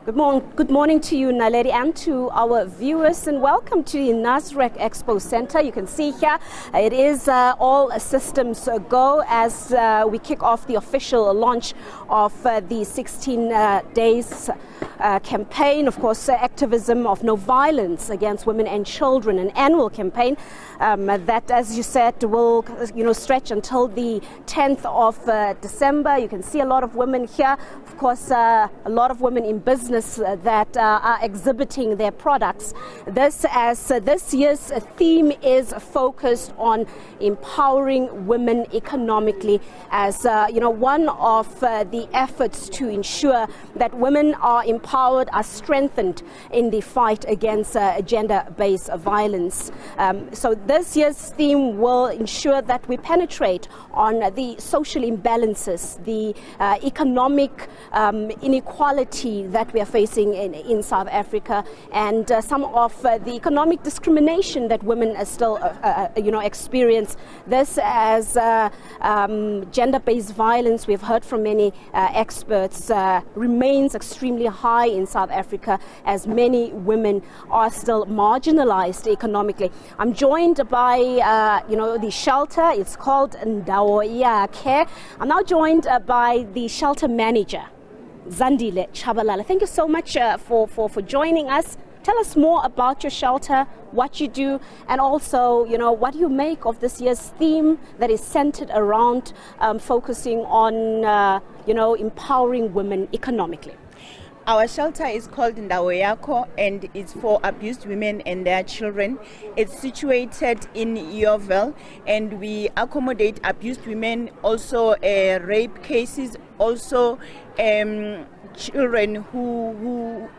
Good morning to you, Naledi, and to our viewers, and welcome to the Nasrec Expo Centre. You can see here it is all systems go as we kick off the official launch of the 16 days campaign, of course, activism of no violence against women and children, an annual campaign that, as you said, will stretch until the 10th of December. You can see a lot of women here, of course, a lot of women in business that are exhibiting their products. This year's theme is focused on empowering women economically as one of the efforts to ensure that women are empowered, are strengthened in the fight against gender-based violence. So this year's theme will ensure that we penetrate on the social imbalances, the economic inequality that we are facing in South Africa, and some of the economic discrimination that women still experience. This as gender-based violence, we've heard from many experts, remains extremely high in South Africa as many women are still marginalized economically. I'm joined by the shelter. It's called Ndawo Yakhe. I'm now joined by the shelter manager, Zandile Chabalala. Thank you so much for joining us. Tell us more about your shelter, what you do, and also, what you make of this year's theme that is centered around focusing on, empowering women economically. Our shelter is called Ndawo Yakho, and it's for abused women and their children. It's situated in Yeoville, and we accommodate abused women, also rape cases, also children who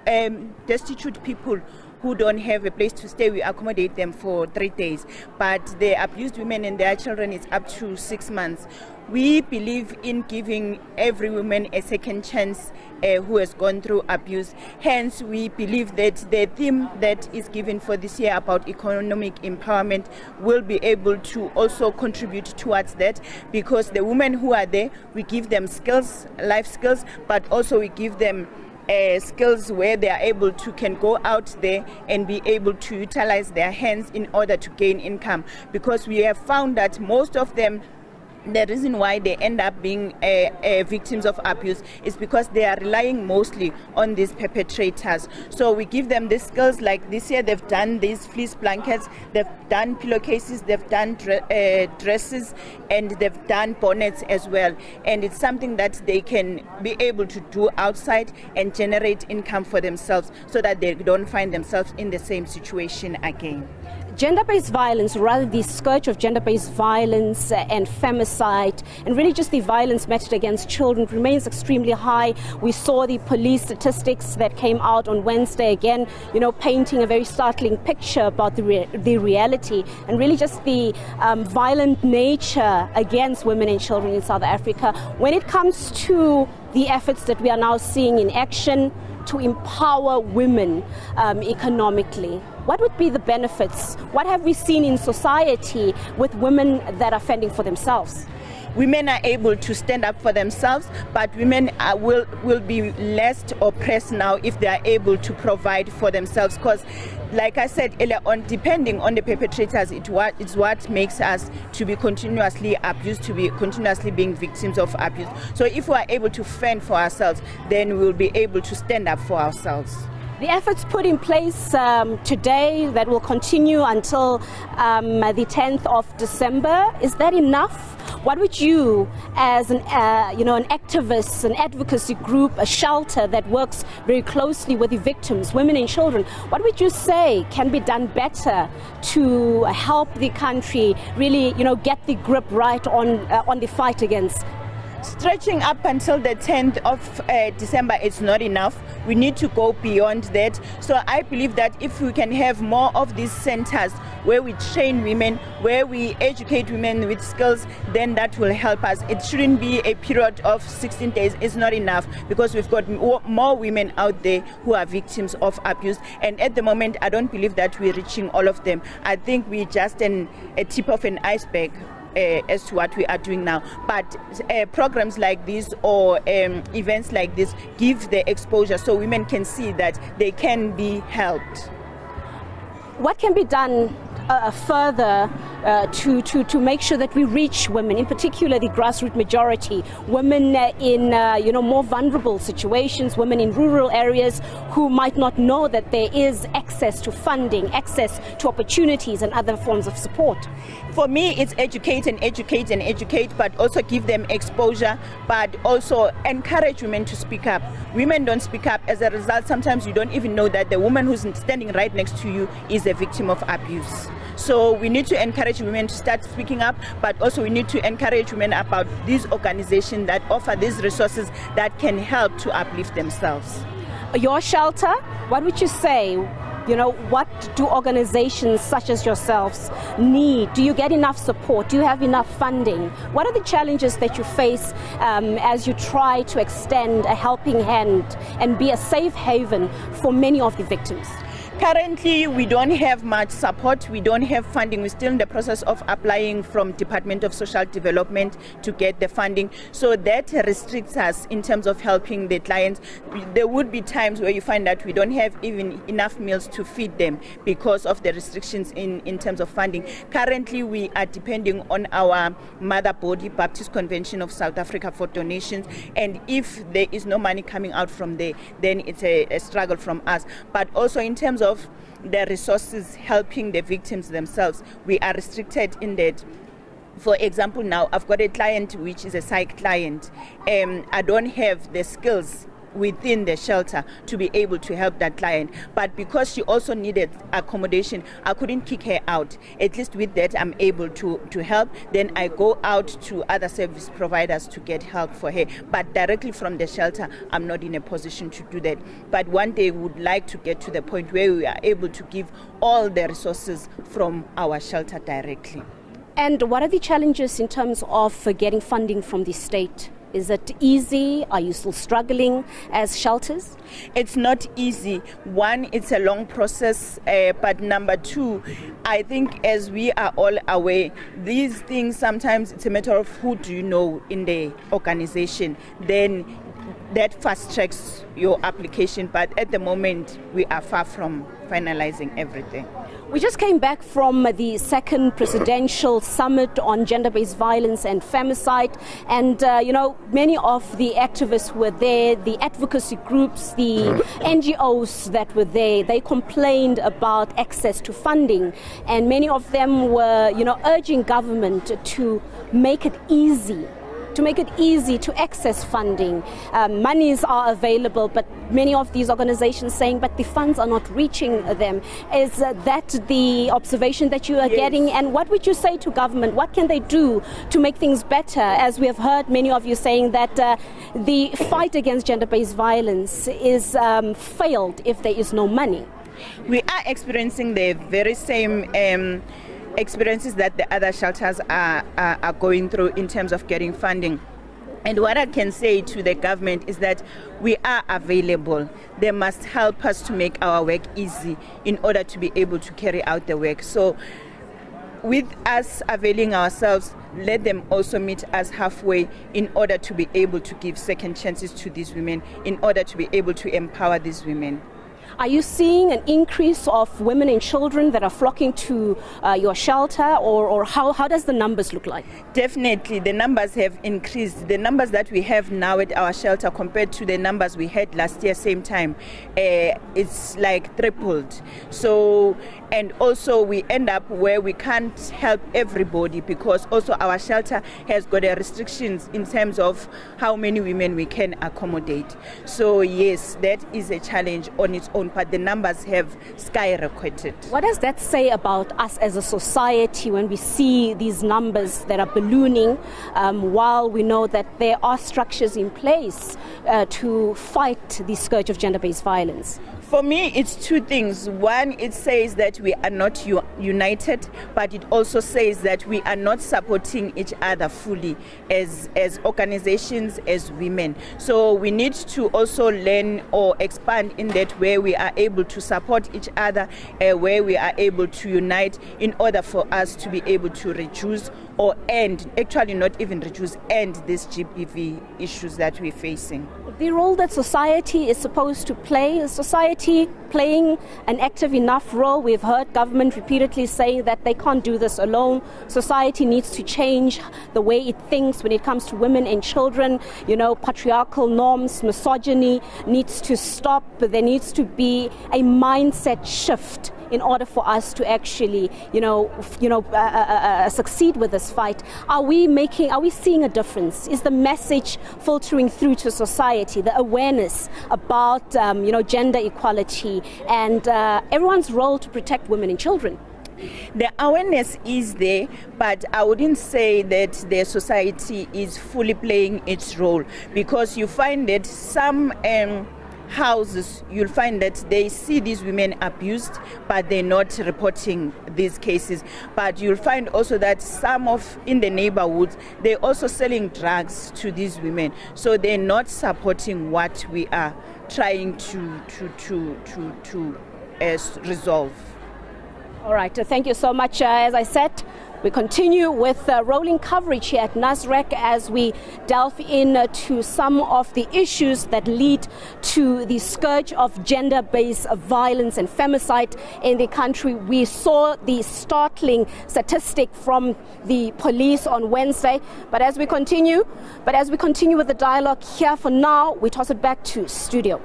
destitute people who don't have a place to stay. We accommodate them for 3 days. But the abused women and their children is up to 6 months. We believe in giving every woman a second chance who has gone through abuse. Hence, we believe that the theme that is given for this year about economic empowerment will be able to also contribute towards that, because the women who are there, we give them skills, life skills, but also we give them skills where they are able to can go out there and be able to utilize their hands in order to gain income, because we have found that most of them, the reason why they end up being victims of abuse is because they are relying mostly on these perpetrators. So we give them the skills. Like this year, they've done these fleece blankets, they've done pillowcases, they've done dresses, and they've done bonnets as well. And it's something that they can be able to do outside and generate income for themselves, so that they don't find themselves in the same situation again. Gender-based violence, or rather the scourge of gender-based violence and femicide, and really just the violence meted against children, remains extremely high. We saw the police statistics that came out on Wednesday again, painting a very startling picture about the reality and really just the violent nature against women and children in South Africa. When it comes to the efforts that we are now seeing in action to empower women economically, what would be the benefits? What have we seen in society with women that are fending for themselves? Women are able to stand up for themselves, but women will be less oppressed now if they are able to provide for themselves. Because, like I said earlier on, depending on the perpetrators, it's what makes us to be continuously abused, to be continuously being victims of abuse. So if we are able to fend for ourselves, then we will be able to stand up for ourselves. The efforts put in place today that will continue until the 10th of December, is that enough? What would you, as an activist, an advocacy group, a shelter that works very closely with the victims, women and children, what would you say can be done better to help the country really, get the grip right on the fight against? Stretching up until the 10th of December is not enough. We need to go beyond that. So I believe that if we can have more of these centers where we train women, where we educate women with skills, then that will help us. It shouldn't be a period of 16 days. It's not enough, because we've got more women out there who are victims of abuse. And at the moment, I don't believe that we're reaching all of them. I think we're just a tip of an iceberg as to what we are doing now. But programs like this or events like this give the exposure so women can see that they can be helped. What can be done further to make sure that we reach women, in particular the grassroots majority, women in more vulnerable situations, women in rural areas who might not know that there is access to funding, access to opportunities and other forms of support? For me, it's educate, but also give them exposure, but also encourage women to speak up. Women don't speak up. As a result, sometimes you don't even know that the woman who's standing right next to you is a victim of abuse. So we need to encourage women to start speaking up, but also we need to encourage women about these organizations that offer these resources that can help to uplift themselves. Your shelter, what would you say? What do organizations such as yourselves need? Do you get enough support? Do you have enough funding? What are the challenges that you face as you try to extend a helping hand and be a safe haven for many of the victims? Currently, we don't have much support. We don't have funding. We're still in the process of applying from Department of Social Development to get the funding. So that restricts us in terms of helping the clients. There would be times where you find that we don't have even enough meals to feed them because of the restrictions in terms of funding. Currently, we are depending on our mother body, Baptist Convention of South Africa, for donations. And if there is no money coming out from there, then it's a struggle from us. But also in terms of the resources helping the victims themselves, we are restricted in that. For example, now I've got a client which is a psych client. I don't have the skills within the shelter to be able to help that client, but because she also needed accommodation, I couldn't kick her out. At least with that, I'm able to help. Then I go out to other service providers to get help for her, but directly from the shelter, I'm not in a position to do that. But one day we would like to get to the point where we are able to give all the resources from our shelter directly. And what are the challenges in terms of getting funding from the state? Is it easy? Are you still struggling as shelters? It's not easy. One, it's a long process, but number two, I think as we are all aware, these things sometimes it's a matter of who do you know in the organization. Then that fast tracks your application, but at the moment we are far from finalizing everything. We just came back from the second presidential summit on gender-based violence and femicide, and many of the activists were there, the advocacy groups, the NGOs that were there. They complained about access to funding, and many of them were urging government to make it easy to access funding. Monies are available, but many of these organizations saying, but the funds are not reaching them. Is that the observation that you are getting? And what would you say to government? What can they do to make things better? As we have heard many of you saying that the fight against gender-based violence is failed if there is no money. We are experiencing the very same experiences that the other shelters are going through in terms of getting funding. And what I can say to the government is that we are available. They must help us to make our work easy in order to be able to carry out the work. So with us availing ourselves, let them also meet us halfway in order to be able to give second chances to these women, in order to be able to empower these women. Are you seeing an increase of women and children that are flocking to your shelter, or how does the numbers look like? Definitely, the numbers have increased. The numbers that we have now at our shelter compared to the numbers we had last year, same time, it's like tripled. So, and also we end up where we can't help everybody because also our shelter has got restrictions in terms of how many women we can accommodate. So yes, that is a challenge on its own, but the numbers have skyrocketed. What does that say about us as a society when we see these numbers that are ballooning, while we know that there are structures in place to fight the scourge of gender-based violence? For me, it's two things. One, it says that we are not united, but it also says that we are not supporting each other fully as organizations, as women. So we need to also learn or expand in that where we we are able to support each other, where we are able to unite in order for us to be able to reduce or end, actually not even reduce, end these GBV issues that we're facing. The role that society is supposed to play, is society playing an active enough role? We've heard government repeatedly saying that they can't do this alone. Society needs to change the way it thinks when it comes to women and children. You know, patriarchal norms, misogyny needs to stop. There needs to be a mindset shift in order for us to actually, succeed with this fight. Are we seeing a difference? Is the message filtering through to society, the awareness about, gender equality and everyone's role to protect women and children? The awareness is there, but I wouldn't say that the society is fully playing its role, because you find that some houses, you'll find that they see these women abused, but they're not reporting these cases. But you'll find also that in the neighborhoods, they're also selling drugs to these women. So they're not supporting what we are trying to resolve. All right, thank you so much. As I said, we continue with rolling coverage here at Nasrec as we delve into some of the issues that lead to the scourge of gender-based violence and femicide in the country. We saw the startling statistic from the police on Wednesday, but as we continue with the dialogue here, for now, we toss it back to studio.